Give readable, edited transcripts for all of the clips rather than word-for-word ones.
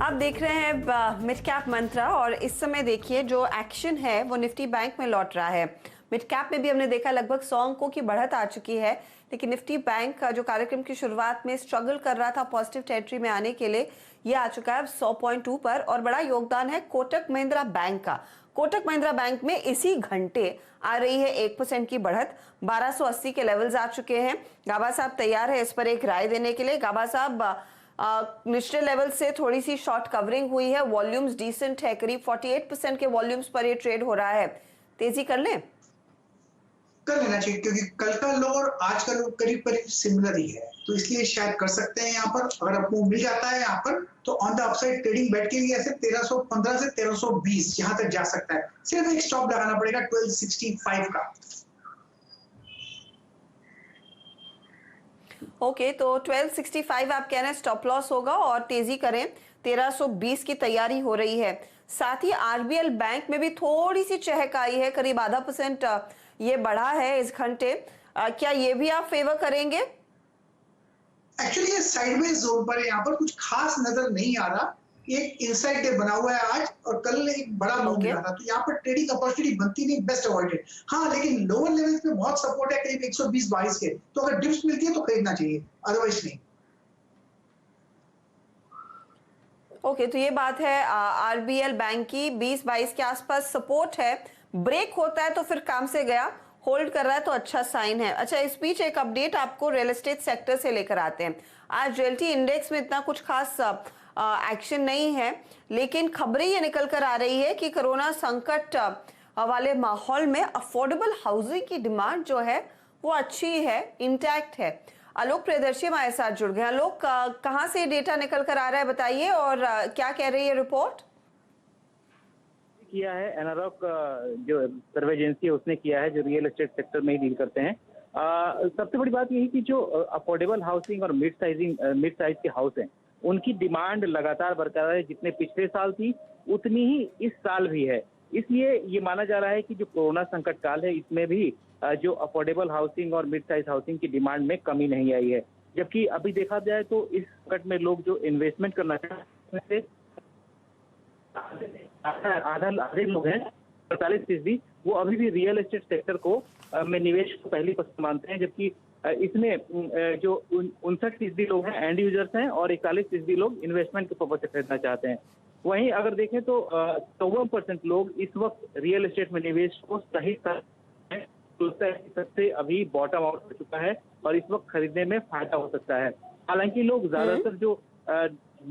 आप देख रहे हैं मिड कैप मंत्रा और इस समय देखिए जो एक्शन है वो निफ्टी बैंक में लौट रहा है। मिड कैप में भी हमने देखा लगभग 100 अंकों की बढ़त आ चुकी है, लेकिन निफ्टी बैंक का जो कार्यक्रम की शुरुआत में स्ट्रगल कर रहा था पॉजिटिव टेरिटरी में आने के लिए, ये आ चुका है 100.2 पर। और बड़ा योगदान है कोटक महिंद्रा बैंक का। कोटक महिंद्रा बैंक में इसी घंटे आ रही है 1% की बढ़त, 1280 के लेवल्स आ चुके हैं। गाबा साहब तैयार है इस पर एक राय देने के लिए। गाबा साहब, निचले लेवल से थोड़ी सी शॉर्ट कवरिंग हुई है, वॉल्यूम्स डिसेंट है, करीब 48% के वॉल्यूम्स पर ये ट्रेड हो रहा है, तेजी कर लें? कर लेना चाहिए क्योंकि कल का लो और आज का लो करीब करीब सिमिलर ही है, तो इसलिए शायद कर सकते हैं। यहाँ पर अगर आपको मिल जाता है यहाँ पर तो ऑन द अपसाइड ट्रेडिंग बैठ के लिए ऐसे 1315 से 1320 यहाँ तक जा सकता है। सिर्फ एक स्टॉप लगाना पड़ेगा 1265 का। ओके, तो 1265 आप कह रहे हैं स्टॉप लॉस होगा और तेजी करें, 1320 की तैयारी हो रही है। साथ ही आरबीएल बैंक में भी थोड़ी सी चहक आई है, करीब आधा % ये बढ़ा है इस घंटे। क्या ये भी आप फेवर करेंगे? एक्चुअली ये साइडवेज जोन पर है, यहाँ पर कुछ खास नजर नहीं आ रहा। एक इनसाइड डे बना हुआ है आज और कल एक बड़ा मूव मिला था, तो यहाँ पर ट्रेडिंग अपॉर्चुनिटी बनती नहीं, बेस्ट अवॉइडेड। हाँ, लेकिन लोअर लेवल्स पे बहुत सपोर्ट है, करीब 120-22 के, तो अगर डिप्स मिलती है तो खरीदना चाहिए, अदरवाइज नहीं। ओके, तो ये बात है आरबीएल बैंक की 20-22 के आसपास सपोर्ट है। ब्रेक होता है तो फिर काम से गया, होल्ड कर रहा है तो अच्छा साइन है। अच्छा, इस बीच एक अपडेट आपको रियल एस्टेट सेक्टर से लेकर आते हैं। आज रियल्टी इंडेक्स में इतना कुछ खास एक्शन नहीं है, लेकिन खबरें ये निकल कर आ रही है कि कोरोना संकट वाले माहौल में अफोर्डेबल हाउसिंग की डिमांड जो है वो अच्छी है, इंटैक्ट है। आलोक प्रियदर्शी हमारे साथ जुड़ गए। आलोक, कहाँ से डेटा निकल कर आ रहा है बताइए, और क्या कह रही है रिपोर्ट? किया है एनारॉक जो सर्वे एजेंसी है उसने किया है, जो रियल एस्टेट सेक्टर में ही डील करते हैं। सबसे बड़ी बात यही कि जो अफोर्डेबल हाउसिंग और मिड साइज के हाउस हैं उनकी डिमांड लगातार बरकरार है। जितने पिछले साल थी उतनी ही इस साल भी है। इसलिए ये माना जा रहा है कि जो कोरोना संकट काल है इसमें भी जो अफोर्डेबल हाउसिंग और मिड साइज हाउसिंग की डिमांड में कमी नहीं आई है। जबकि अभी देखा जाए तो इस संकट में लोग जो इन्वेस्टमेंट करना चाहते हैं आधे लोग हैं, 45%, वो अभी भी रियल एस्टेट सेक्टर को में निवेश को पहली पसंद मानते हैं। जबकि इसमें जो 59% लोग हैं एंड यूजर्स हैं और 41% लोग इन्वेस्टमेंट के पर्पज से खरीदना चाहते हैं। वहीं अगर देखें तो 54% लोग इस वक्त रियल एस्टेट में निवेश को सही सबसे अभी बॉटम आउट हो चुका है और इस वक्त खरीदने में फायदा हो सकता है। हालांकि लोग ज्यादातर जो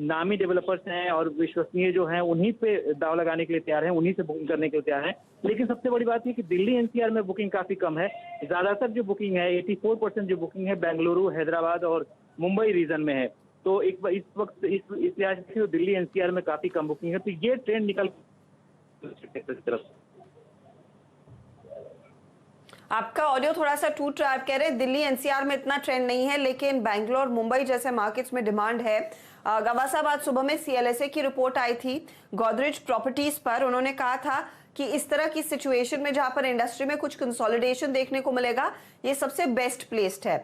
नामी डेवलपर्स हैं और विश्वसनीय जो हैं उन्हीं पे दाव लगाने के लिए तैयार हैं, उन्हीं से बुकिंग करने के लिए तैयार हैं। लेकिन सबसे बड़ी बात ये कि दिल्ली एनसीआर में बुकिंग काफी कम है। ज्यादातर जो बुकिंग है 84% जो बुकिंग है बेंगलुरु, हैदराबाद और मुंबई रीजन में है। तो इस वक्त इस लिहाज से दिल्ली एनसीआर में काफी कम बुकिंग है। तो ये ट्रेंड निकल तरफ। आपका ऑडियो थोड़ा सा टूट रहा है। आप कह रहे हैं दिल्ली एनसीआर में इतना ट्रेंड नहीं है, लेकिन बैंगलोर, मुंबई जैसे मार्केट्स में डिमांड है। गवा साहब, आज सुबह में सीएलएसए की रिपोर्ट आई थी गोदरेज प्रॉपर्टीज पर। उन्होंने कहा था कि इस तरह की सिचुएशन में जहां पर इंडस्ट्री में कुछ कंसोलिडेशन देखने को मिलेगा, ये सबसे बेस्ट प्लेस्ड है।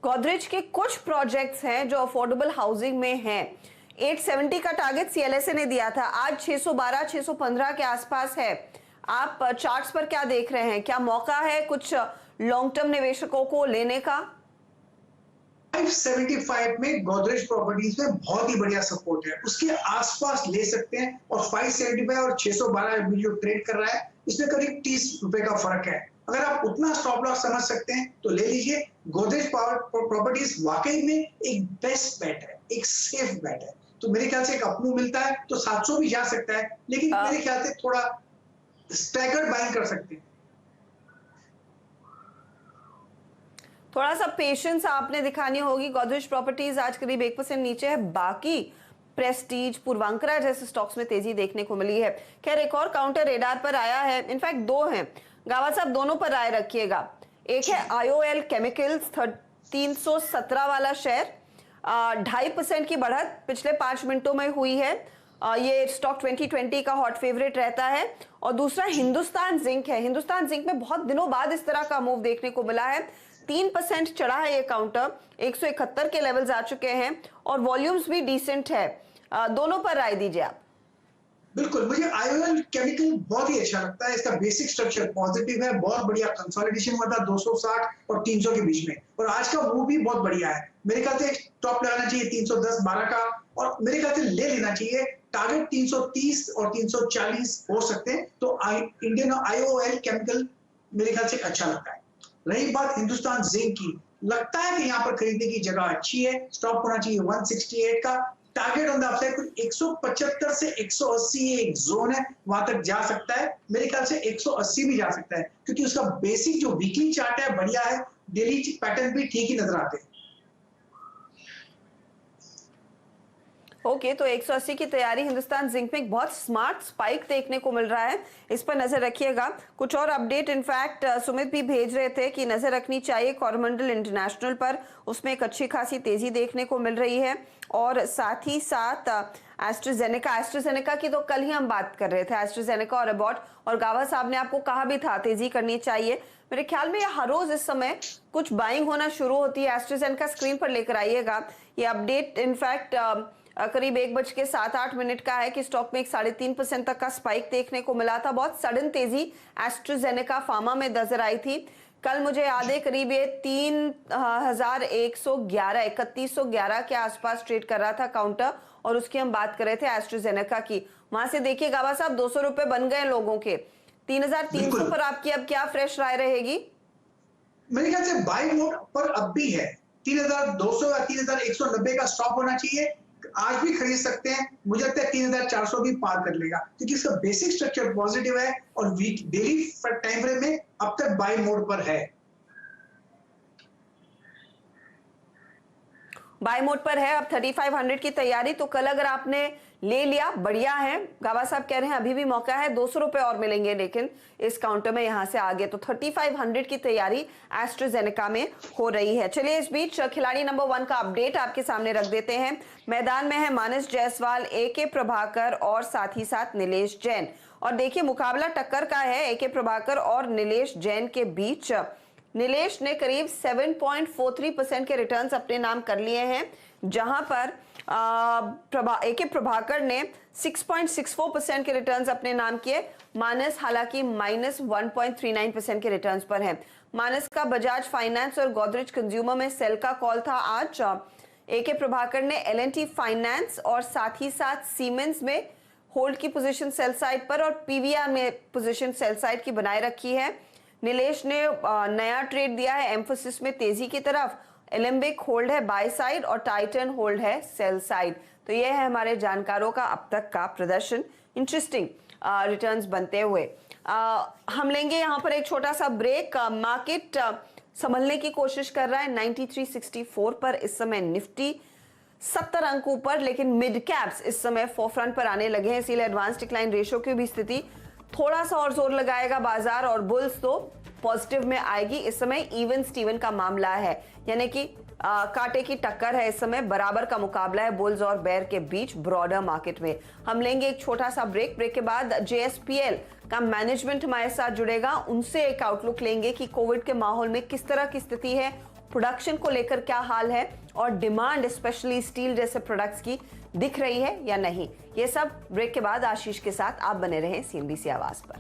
गोदरेज के कुछ प्रोजेक्ट्स हैं जो अफोर्डेबल हाउसिंग में हैं। 870 का टारगेट सीएलएसए ने दिया था, आज 612 615 के आसपास है। आप चार्ट्स पर क्या देख रहे हैं? क्या मौका है कुछ लॉन्ग टर्म निवेशकों को लेने का? 575 में गोदरेज प्रॉपर्टीज में बहुत ही बढ़िया सपोर्ट है, उसके आसपास ले सकते हैं। और 575 और 612 जो ट्रेड कर रहा है इसमें करीब 30 रुपए का फर्क है। अगर आप उतना स्टॉप लॉस समझ सकते हैं तो ले लीजिए। गोदरेज प्रॉपर्टीज वाकई में एक बेस्ट बेट है, एक सेफ बेट है। तो मेरे ख्याल से एक अपमूव मिलता है तो 700 भी जा सकता है, लेकिन मेरे ख्याल से थोड़ा स्टैगर्ड बाइंग कर सकते हैं। थोड़ा सा पेशेंस आपने दिखानी होगी। गोदरेज प्रॉपर्टीज आज करीब 1% नीचे है। बाकी प्रेस्टीज, पूर्वांकरा जैसे स्टॉक्स में तेजी देखने को मिली है। खैर, एक और काउंटर रेडार पर आया है, इनफैक्ट 2 हैं। गावा साहब, दोनों पर राय रखिएगा। एक है आईओएल केमिकल्स, 317 वाला शेयर, 2.5% की बढ़त पिछले 5 मिनटों में हुई है। ये स्टॉक 2020 का हॉट फेवरेट रहता है। और दूसरा हिंदुस्तान जिंक है। हिंदुस्तान जिंक में बहुत दिनों बाद इस तरह का मूव देखने को मिला है। 3% चढ़ा है ये काउंटर, 171 के लेवल्स आ चुके हैं और वॉल्यूम्स भी डिसेंट है। दोनों पर राय दीजिए आप। बिल्कुल, मुझे आईओएल केमिकल बहुत ही अच्छा लगता है। इसका बेसिक स्ट्रक्चर पॉजिटिव है, बहुत बढ़िया कंसोलिडेशन हुआ था 260 और 300 के बीच में, और आज का मूव भी बहुत बढ़िया है। मेरे ख्याल से टॉप लगाना चाहिए 310-12 का, और मेरे ख्याल से ले लेना चाहिए। टारगेट 330 और 340 हो सकते हैं। तो इंडियन आईओएल केमिकल मेरे ख्याल से अच्छा लगता है। रही बात हिंदुस्तान जिंक की, लगता है कि यहाँ पर खरीदने की जगह अच्छी है। स्टॉप होना चाहिए 168 का। टारगेट ऑन द अपसाइड कुछ 175 से 180 एक जोन है, वहां तक जा सकता है। मेरे ख्याल से 180 भी जा सकता है, क्योंकि उसका बेसिक जो वीकली चार्ट है बढ़िया है, डेली पैटर्न भी ठीक ही नजर आते हैं। ओके, तो 180 की तैयारी हिंदुस्तान जिंक में एक बहुत स्मार्ट स्पाइक देखने को मिल रहा है, इस पर नजर रखिएगा। कुछ और अपडेट इनफैक्ट सुमित भी भेज रहे थे कि नजर रखनी चाहिए कोरोमंडल इंटरनेशनल पर, उसमें एक अच्छी खासी तेजी देखने को मिल रही है। और साथ ही साथ एस्ट्राजेनेका की तो कल ही हम बात कर रहे थे, एस्ट्राजेनेका और अबॉट, और गावा साहब ने आपको कहा भी था तेजी करनी चाहिए। मेरे ख्याल में हर रोज इस समय कुछ बाइंग होना शुरू होती है। एस्ट्राजेनेका स्क्रीन पर लेकर आइएगा, ये अपडेट इनफैक्ट करीब 1:07-8 का है कि स्टॉक में एक 3.5% तक का स्पाइक देखने को मिला था। बहुत सडन तेजी एस्ट्राजेनेका फार्मा में नजर आई थी। कल मुझे याद है करीब ये 3111 के आसपास ट्रेड कर रहा था काउंटर, और उसकी हम बात कर रहे थे एस्ट्राजेनेका की। वहां से देखिए गावा साहब 200 रुपए बन गए लोगों के। 3300 पर आपकी अब क्या फ्रेश राय रहेगी? मेरे ख्याल से बाई मोड पर अब भी है। 3200 या 3190 का स्टॉप होना चाहिए। आज भी खरीद सकते हैं, मुझे लगता है 3400 भी पार कर लेगा, क्योंकि इसका बेसिक स्ट्रक्चर पॉजिटिव है और वीक डेली टाइम फ्रेम में अब तक बाई मोड पर है। बाय मोड पर है, अब 3500 की तैयारी। तो कल अगर आपने ले लिया बढ़िया है, गावा साहब कह रहे हैं अभी भी मौका है, 200 रुपए और मिलेंगे लेकिन इस काउंटर में यहां से आगे। तो 3500 की तैयारी एस्ट्राजेनेका में हो रही है। चलिए इस बीच खिलाड़ी नंबर 1 का अपडेट आपके सामने रख देते हैं। मैदान में है मानस जायसवाल, AK प्रभाकर और साथ ही साथ नीलेश जैन। और देखिए मुकाबला टक्कर का है AK प्रभाकर और नीलेश जैन के बीच। नीलेश ने करीब 7.43% के रिटर्न्स अपने नाम कर लिए हैं, जहां पर AK प्रभाकर ने 6.64% के रिटर्न्स अपने नाम किए। मानस हालांकि -1.39% के रिटर्न्स पर है। मानस का बजाज फाइनेंस और गोदरेज कंज्यूमर में सेल का कॉल था आज। AK प्रभाकर ने L&T फाइनेंस और साथ ही साथ सीमेंस में होल्ड की पोजीशन सेल साइड पर और PVR में पोजीशन सेल साइड की बनाए रखी है। नीलेश ने नया ट्रेड दिया है एम्फोसिस में तेजी की तरफ। एलेम्बिक होल्ड है बाय साइड और टाइटन होल्ड है सेल साइड। तो ये है हमारे जानकारों का अब तक का प्रदर्शन, इंटरेस्टिंग रिटर्न्स बनते हुए। हम लेंगे यहाँ पर एक छोटा सा ब्रेक। मार्केट संभलने की कोशिश कर रहा है 9364 पर इस समय निफ्टी 70 अंक ऊपर, लेकिन मिड कैप्स इस समय फोरफ्रंट पर आने लगे हैं, इसीलिए एडवांस डिक्लाइन रेशियो की भी स्थिति थोड़ा सा और जोर लगाएगा बाजार, और बुल्स तो पॉजिटिव में आएगी। इस समय इवन स्टीवन का मामला है, यानी कि कांटे की टक्कर है, इस समय बराबर का मुकाबला है बुल्स और बेयर के बीच ब्रॉडर मार्केट में। हम लेंगे एक छोटा सा ब्रेक के बाद JSPL का मैनेजमेंट हमारे साथ जुड़ेगा, उनसे एक आउटलुक लेंगे कि कोविड के माहौल में किस तरह की स्थिति है, प्रोडक्शन को लेकर क्या हाल है, और डिमांड स्पेशली स्टील जैसे प्रोडक्ट्स की दिख रही है या नहीं। ये सब ब्रेक के बाद आशीष के साथ आप बने रहें CNBC आवाज पर।